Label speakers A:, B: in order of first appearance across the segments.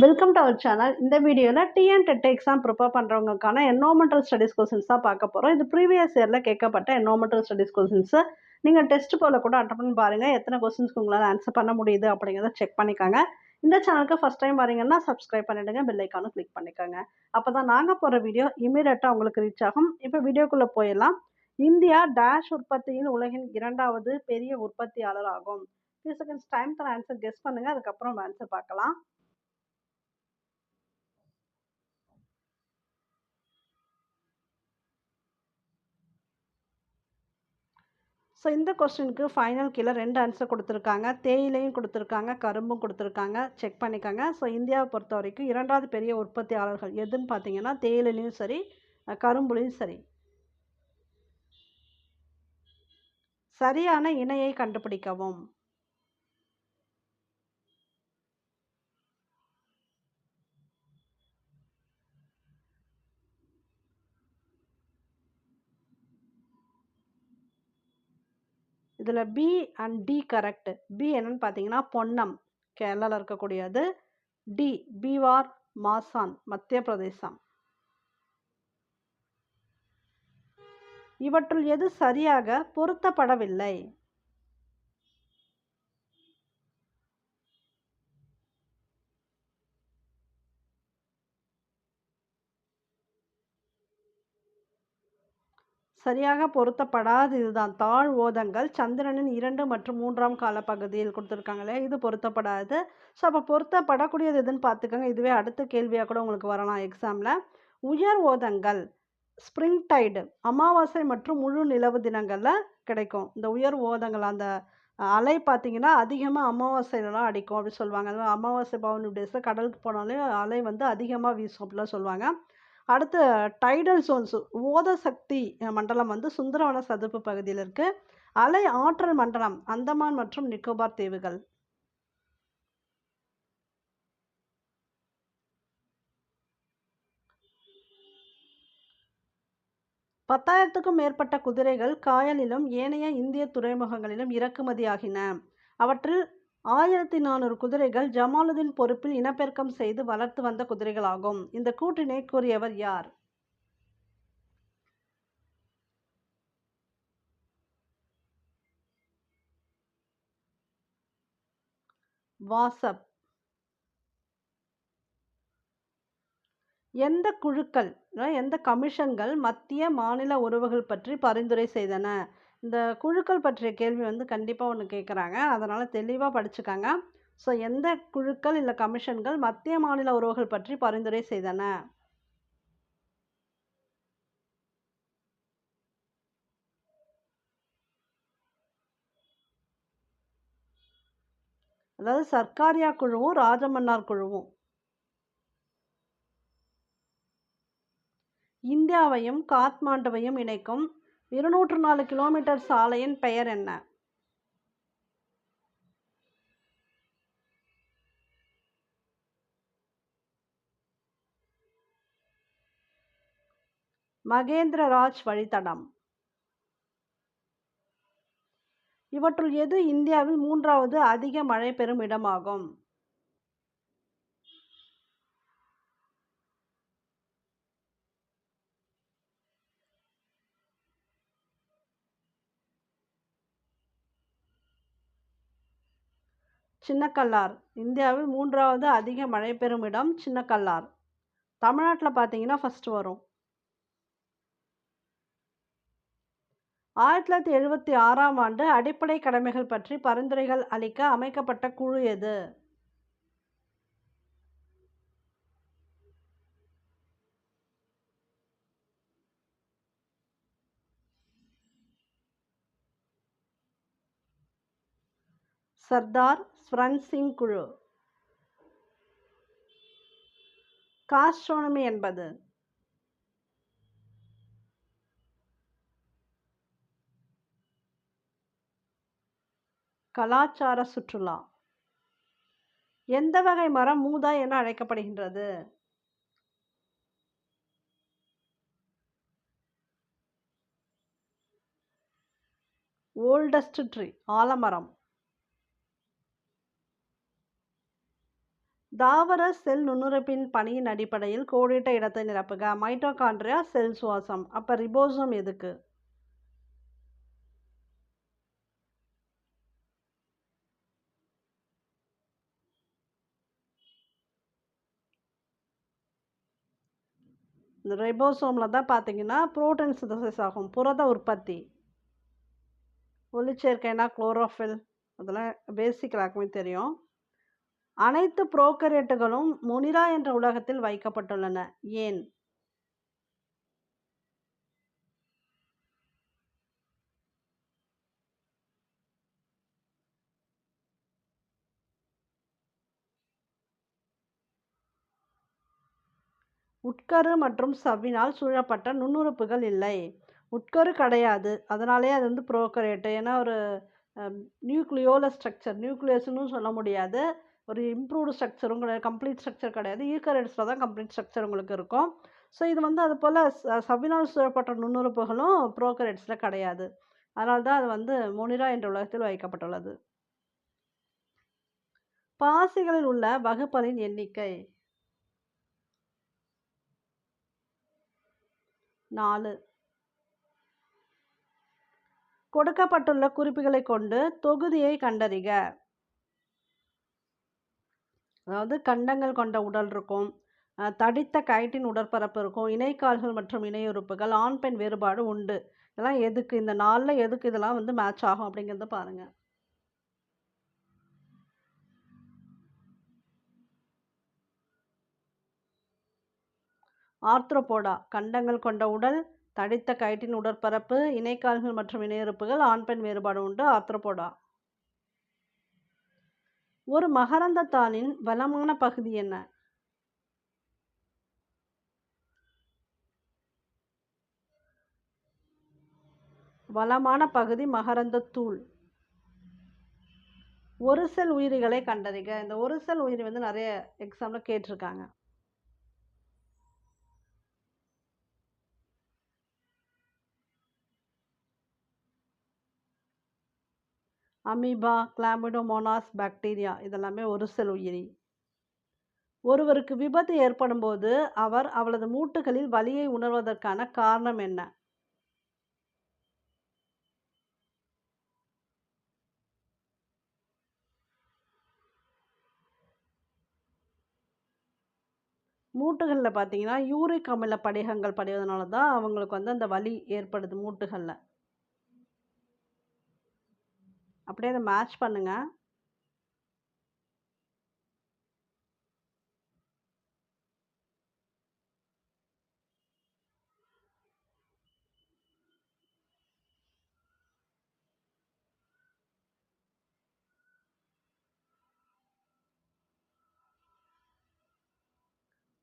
A: Welcome to our channel. இந்த வீடியோவில் TN TET exam prepare பண்ணுறவங்களுக்கான என்வாமெண்டல் ஸ்டடீஸ் கொஸ்டின்ஸ் தான் பார்க்க போகிறோம். இது ப்ரீவியஸ் இயரில் கேட்கப்பட்ட என்வாமெண்டல் ஸ்டடீஸ் கொஸ்டின்ஸு. நீங்கள் டெஸ்ட் போல கூட அட்டன் பண்ணி பாருங்கள், எத்தனை கொஸ்டின்ஸ்க்கு உங்களால் ஆன்சர் பண்ண முடியுது அப்படிங்கிறத செக் பண்ணிக்கோங்க. இந்த சேனலுக்கு ஃபஸ்ட் டைம் வரீங்கன்னா சப்ஸ்கிரைப் பண்ணிவிடுங்க, பெல் ஐக்கானும் கிளிக் பண்ணிக்கோங்க. அப்போ தான் நாங்கள் போகிற வீடியோ இமீடியட்டாக உங்களுக்கு ரீச் ஆகும். இப்போ வீடியோக்குள்ளே போயிடலாம். இந்தியா டேஷ் உற்பத்தியில் உலகின் 2வது பெரிய உற்பத்தியாளர் ஆகும். 2 செகண்ட்ஸ் டைம் தர ஆன்சர் கெஸ் பண்ணுங்கள், அதுக்கப்புறம் ஆன்சர் பார்க்கலாம். ஸோ இந்த கொஸ்டினுக்கு ஃபைனல் கீழே 2 ஆன்சர் கொடுத்துருக்காங்க. தேயிலையும் கொடுத்துருக்காங்க, கரும்பும் கொடுத்துருக்காங்க. செக் பண்ணிக்கோங்க. ஸோ இந்தியாவை பொறுத்த வரைக்கும் 2வது பெரிய உற்பத்தியாளர்கள் எதுன்னு பார்த்தீங்கன்னா தேயிலையும் சரி, கரும்புலையும் சரி. சரியான இணையை கண்டுபிடிக்கவும். இதில் B and D correct. B என்னன்னு பார்த்தீங்கன்னா பொன்னம், கேரளாவில் இருக்கக்கூடியது. டி பீவார், மாசான், மத்திய பிரதேசம். இவற்றுள் எது சரியாக பொருத்தப்படவில்லை? சரியாக பொருத்தப்படாது இதுதான். தாழ் ஓதங்கள் சந்திரனின் 2 மற்றும் 3ஆம் காலப்பகுதியில் கொடுத்துருக்காங்களே, இது பொருத்தப்படாது. ஸோ அப்போ பொருத்தப்படக்கூடியது எதுன்னு பார்த்துக்கோங்க. இதுவே அடுத்த கேள்வியாக கூட உங்களுக்கு வரலாம் எக்ஸாமில். உயர் ஓதங்கள் ஸ்ப்ரிங் டைடு அமாவாசை மற்றும் முழு நிலவு தினங்களில் கிடைக்கும். இந்த உயர் ஓதங்கள் அந்த அலை பார்த்தீங்கன்னா அதிகமாக அமாவாசையிலலாம் அடிக்கும் அப்படின்னு சொல்லுவாங்க. அது அமாவாசை பௌர்ணமி டேஸில் கடலுக்கு போனாலே அலை வந்து அதிகமாக வீசும் அப்படிலாம் சொல்லுவாங்க. அடுத்து டைடல் ஜோன்ஸ் ஓத சக்தி மண்டலம் வந்து சுந்தரவன சதுப்பு பகுதியில் இருக்கு. அலை ஆற்றல் மண்டலம் அந்தமான் மற்றும் நிக்கோபார் தீவுகள். பத்தாயிரத்துக்கும் மேற்பட்ட குதிரைகள் காயலிலும் ஏனைய இந்திய துறைமுகங்களிலும் இறக்குமதியாகின. அவற்றில் 1400 குதிரைகள் ஜமாலுதீன் பொறுப்பில் இனப்பெருக்கம் செய்து வளர்த்து வந்த குதிரைகளாகும். இந்த கூற்றினை கூறியவர் யார்? வாசப். எந்த குழுக்கள் எந்த கமிஷன்கள் மத்திய மாநில உறவுகள் பற்றி பரிந்துரை செய்தன? இந்த குழுக்கள் பற்றிய கேள்வி வந்து கண்டிப்பாக ஒன்று கேட்குறாங்க, அதனால் தெளிவாக படிச்சுக்காங்க. ஸோ எந்த குழுக்கள் இல்லை கமிஷன்கள் மத்திய மாநில உறவுகள் பற்றி பரிந்துரை செய்தன? அதாவது சர்க்காரியா குழுவும் ராஜமன்னார் குழுவும். இந்தியாவையும் காத்மாண்டுவையும் இணைக்கும் 204 கிலோமீட்டர் சாலையின் பெயர் என்ன? மகேந்திரராஜ் வழித்தடம். இவற்றுள் எது இந்தியாவில் 3வது அதிக மழை பெறும் இடமாகும்? சின்னக்கல்லார். இந்தியாவில் 3வது அதிக மழை பெறும் இடம் சின்னக்கல்லார். தமிழ்நாட்டில் பார்த்தீங்கன்னா ஃபர்ஸ்ட் வரும். 1976ஆம் ஆண்டு அடிப்படை கடமைகள் பற்றி பரிந்துரைகள் அளிக்க அமைக்கப்பட்ட குழு எது? சர்தார் ஸ்வரன் சிங் குழு. காஸ்ட்ரோனமி என்பது கலாச்சார சுற்றுலா. எந்த வகை மரம் மூதாய் என அழைக்கப்படுகின்றது? ஓல்டஸ்ட் ட்ரீ ஆலமரம். தாவர செல் நுண்ணுறுப்பின் பணியின் அடிப்படையில் கோடிட்ட இடத்தை நிரப்புக. மைட்டோகாண்ட்ரியா செல் சுவாசம். அப்போ ரிபோசோம் எதுக்கு? இந்த ரைபோசோமில் தான் பார்த்தீங்கன்னா புரோட்டீன் சிந்தசிஸ் ஆகும், புரத உற்பத்தி. ஒளிச்சேர்க்கைனா குளோரோஃபில், அதெல்லாம் பேசிக் எல்லாருக்குமே தெரியும். அனைத்து புரோகரியேட்டுகளும் மொனிரா என்ற உலகத்தில் வைக்கப்பட்டுள்ளன. ஏன்? உட்கரு மற்றும் சவ்வினால் சூழப்பட்ட நுண்ணுறுப்புகள் இல்லை. உட்கரு கிடையாது, அதனாலேயே அது வந்து புரோகரியேட்டு. ஏன்னா ஒரு நியூக்ளியோல ஸ்ட்ரக்சர், நியூக்ளியஸ்னு சொல்ல முடியாது, ஒரு இம்ப்ரூவ்டு ஸ்ட்ரக்சரும் கிடையாது, கம்ப்ளீட் ஸ்ட்ரக்சர் கிடையாது. ஈகரியட்ஸில் தான் கம்ப்ளீட் ஸ்ட்ரக்சர் உங்களுக்கு இருக்கும். ஸோ இது வந்து அது போல் சவ்வினால் சூழப்பட்ட நுண்ணுறுப்புகளும் புரோகரியட்ஸில் கிடையாது. அதனால தான் அது வந்து மொனிரா என்ற உலகத்தில் வைக்கப்பட்டுள்ளது. பாசிகளில் உள்ள வகுப்பலின் எண்ணிக்கை 4. கொடுக்கப்பட்டுள்ள குறிப்புகளை கொண்டு தொகுதியை கண்டறிக. அதாவது கண்டங்கள் கொண்ட உடல் இருக்கும், தடித்த கைட்டின் உடற்பரப்பு இருக்கும், இணைக்கால்கள் மற்றும் இணையுறுப்புகள், ஆண் பெண் வேறுபாடு உண்டு. இதெல்லாம் எதுக்கு, இந்த 4ல் எதுக்கு இதெல்லாம் வந்து மேட்ச் ஆகும் அப்படிங்கிறத பாருங்க. ஆர்த்ரோபோடா கண்டங்கள் கொண்ட உடல், தடித்த கைட்டின் உடற்பரப்பு, இணைக்கால்கள் மற்றும் இணையுறுப்புகள், ஆண் பெண் வேறுபாடு உண்டு. ஆர்த்ரோபோடா. ஒரு மகரந்த தாளின் வளமான பகுதி என்ன? வளமான பகுதி மகரந்த தூள். ஒரு செல் உயிரிகளை கண்டறிக. இந்த ஒரு செல் உயிரி வந்து நிறைய எக்ஸாம்ல கேட்டிருக்காங்க. அமீபா, கிளாமிடோமோனாஸ், பாக்டீரியா இதெல்லாமே ஒரு செல் உயிரி. ஒருவருக்கு விபத்து ஏற்படும் போது அவர் அவளது மூட்டுகளில் வலியை உணர்வதற்கான காரணம் என்ன? மூட்டுகளில் பார்த்தீங்கன்னா யூரிக் அமில படிகங்கள் படிவதனால தான் அவங்களுக்கு வந்து அந்த வலி ஏற்படுது மூட்டுகளில். அப்படியே அதை மேட்ச் பண்ணுங்க.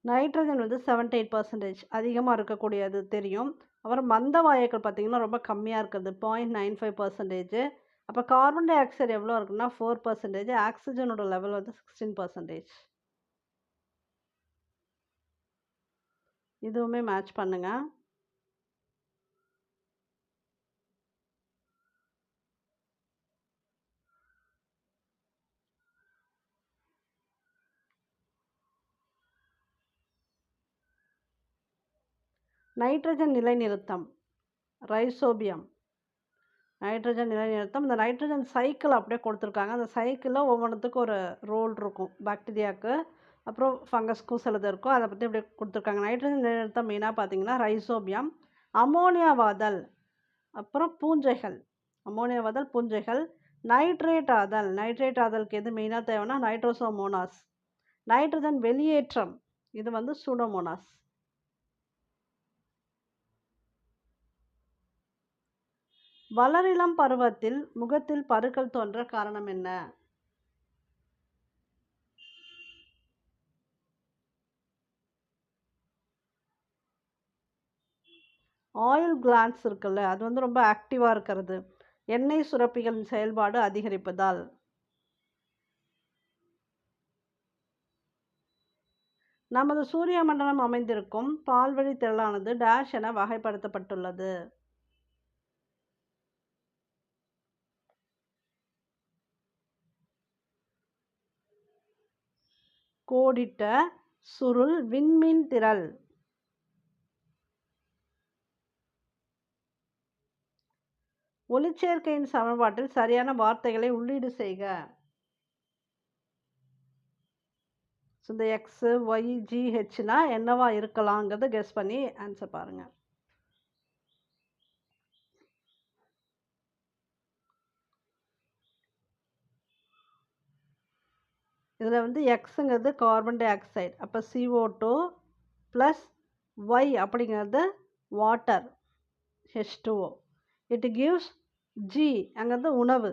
A: நைட்ரஜன் வந்து 78% அதிகமாக இருக்கக்கூடியது தெரியும். அப்புறம் மந்த வாயுக்கள் பார்த்தீங்கன்னா ரொம்ப கம்மியாக இருக்குது, 0.95%. அப்போ கார்பன் டை ஆக்சைடு எவ்வளோ இருக்குன்னா 4%. ஆக்சிஜனோட லெவல் வந்து 16%. இதுவுமே மேட்ச் பண்ணுங்க. நைட்ரஜன் நிலைநிறுத்தம், ரைசோபியம். நைட்ரஜன் நிலைநிறுத்தம், இந்த நைட்ரஜன் சைக்கிள் அப்படியே கொடுத்துருக்காங்க. அந்த சைக்கிளில் ஒவ்வொன்றுத்துக்கும் ஒரு ரோல் இருக்கும். பாக்டீரியாவுக்கு அப்புறம் ஃபங்கஸ்க்கும் சிலது இருக்கும், அதை பற்றி அப்படியே கொடுத்துருக்காங்க. நைட்ரஜன் நிலைநிறுத்தம் மெயினாக பார்த்தீங்கன்னா ரைசோபியம். அமோனியாவாதல், அப்புறம் பூஞ்சைகள். அமோனியாவாதல், பூஞ்சைகள். நைட்ரேட் ஆதல், நைட்ரேட் ஆதலுக்கு எது மெயினாக தேவைன்னா நைட்ரோசோமோனாஸ். நைட்ரஜன் வெளியேற்றம், இது வந்து சூடோமோனாஸ். வளரிளம் பருவத்தில் முகத்தில் பருக்கள் தோன்ற காரணம் என்ன? ஆயில் கிளாண்ட்ஸ் இருக்குல்ல, அது வந்து ரொம்ப ஆக்டிவாக இருக்கிறது. எண்ணெய் சுரப்பிகளின் செயல்பாடு அதிகரிப்பதால். நமது சூரிய மண்டலம் அமைந்திருக்கும் பால்வழி திரளானது டேஷ் என வகைப்படுத்தப்பட்டுள்ளது. கோடிட்ட சுருள் விண்மீன் திரள். ஒளிச்சேர்க்கையின் சமன்பாட்டில் சரியான வார்த்தைகளை உள்ளீடு செய்க. இந்த எக்ஸ் ஒய் ஜி ஹெச்னா என்னவா இருக்கலாங்கிறத கெஸ் பண்ணி ஆன்சர் பாருங்க. இதில் வந்து எக்ஸுங்கிறது கார்பன் டை ஆக்சைடு, அப்போ CO2 ப்ளஸ் ஒய் அப்படிங்கிறது water H2O. It gives G அங்கிறது உணவு,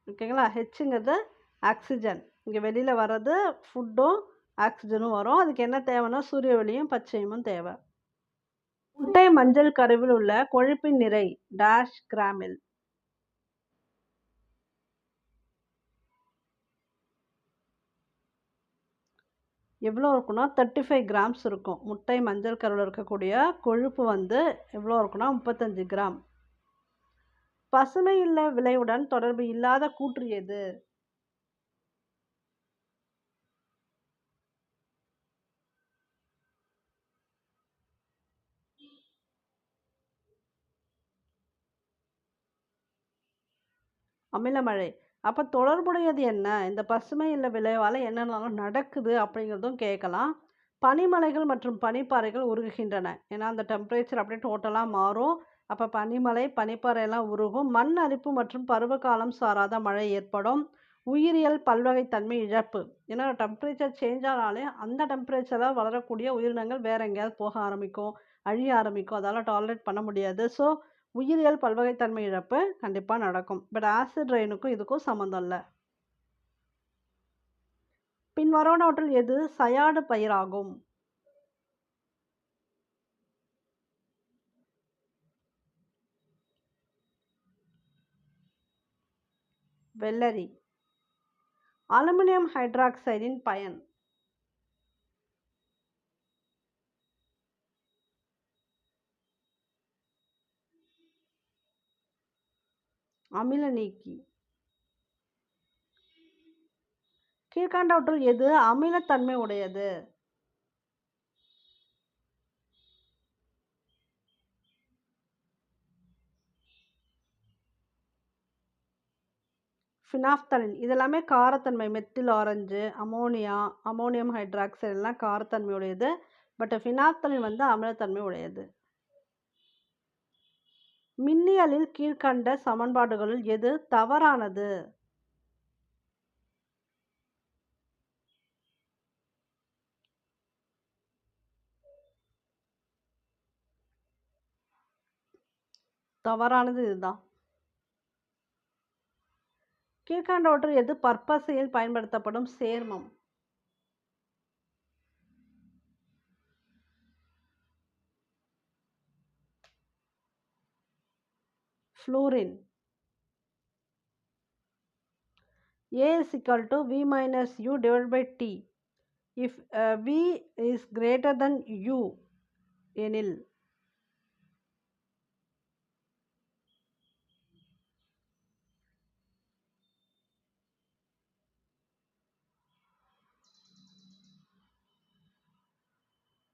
A: ஓகேங்களா. ஹெச்சுங்கிறது ஆக்சிஜன், இங்கே வெளியில் வர்றது ஃபுட்டும் ஆக்சிஜனும் வரும். அதுக்கு என்ன தேவைன்னா சூரிய ஒளியும் பச்சையமும் தேவை. முட்டை மஞ்சள் கருவில் உள்ள கொழுப்பின் நிறை டேஷ் கிராமில். எவ்வளோ இருக்குன்னா 35 கிராம்ஸ் இருக்கும். முட்டை மஞ்சள் கருவில் இருக்கக்கூடிய கொழுப்பு வந்து எவ்வளோ இருக்குன்னா 35 கிராம். பசுமையில்ல விளைவுடன் தொடர்பு இல்லாத கூற்று எது? அமிலமழை. அப்போ தொடர்புடையது என்ன? இந்த பசுமை இல்ல விளைவால் என்னென்னலாம் நடக்குது அப்படிங்கிறதும் கேட்கலாம். பனிமலைகள் மற்றும் பனிப்பாறைகள் உருகுகின்றன, ஏன்னா அந்த டெம்பரேச்சர் அப்படியே டோட்டலாக மாறும். அப்போ பனிமலை பனிப்பாறையெல்லாம் உருகும். மண் அரிப்பு மற்றும் பருவகாலம் சாராத மழை ஏற்படும். உயிரியல் பல்வகைத்தன்மை இழப்பு, ஏன்னா டெம்பரேச்சர் சேஞ்ச் ஆனாலே அந்த டெம்பரேச்சரில் வளரக்கூடிய உயிரினங்கள் வேற எங்கேயாவது போக ஆரம்பிக்கும், அழிய ஆரம்பிக்கும். அதால் டாலரேட் பண்ண முடியாது. ஸோ உயிரியல் பல்வகைத்தன்மை இழப்பு கண்டிப்பாக நடக்கும். பட் ஆசிட் ரெயினுக்கும் இதுக்கும் சம்மந்தம் இல்லை. பின்வருவனவற்றில் எது சயாடு பயிராகும்? வெள்ளரி. அலுமினியம் ஹைட்ராக்சைடின் பயன்? அமில நீக்கி. கீழ்கண்டவற்றுள் எது அமிலத்தன்மை உடையது? ஃபினாப்தலின். இதெல்லாமே காரத்தன்மை. Methyl orange, ammonia, ammonium hydroxide எல்லாம் காரத்தன்மை உடையது. பட் ஃபினாப்தலின் வந்து அமிலத்தன்மை உடையது. மின்னியலில் கீழ்கண்ட சமன்பாடுகளில் எது தவறானது? தவறானது இதுதான். கீழ்கண்டவற்றில் எது பற்பசையில் பயன்படுத்தப்படும் சேர்மம்? Fluorine. A is equal to V minus U divided by T. If V is greater than U எனில்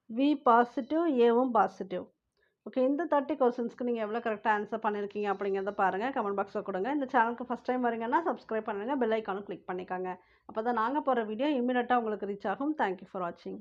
A: V பாசிட்டிவ், ஏவும் பாசிட்டிவ். ஓகே, இந்த 30 கொஸ்டின்ஸ்க்கு நீங்கள் எவ்வளோ கரெக்டாக ஆன்சர் பண்ணியிருக்கீங்க அப்படிங்கிறத பாருங்கள், கமெண்ட் பாக்ஸில் கொடுங்க. இந்த சேனலுக்கு ஃபஸ்ட் டைம் வரீங்கன்னா சப்ஸ்கிரைப் பண்ணுங்கள், பெல் ஐக்கானும் கிளிக் பண்ணிக்கோங்க. அப்போ தான் நாங்கள் போகிற வீடியோ இமீடியட்டாக உங்களுக்கு ரீச் ஆகும். தேங்க்யூ ஃபார் வாட்சிங்.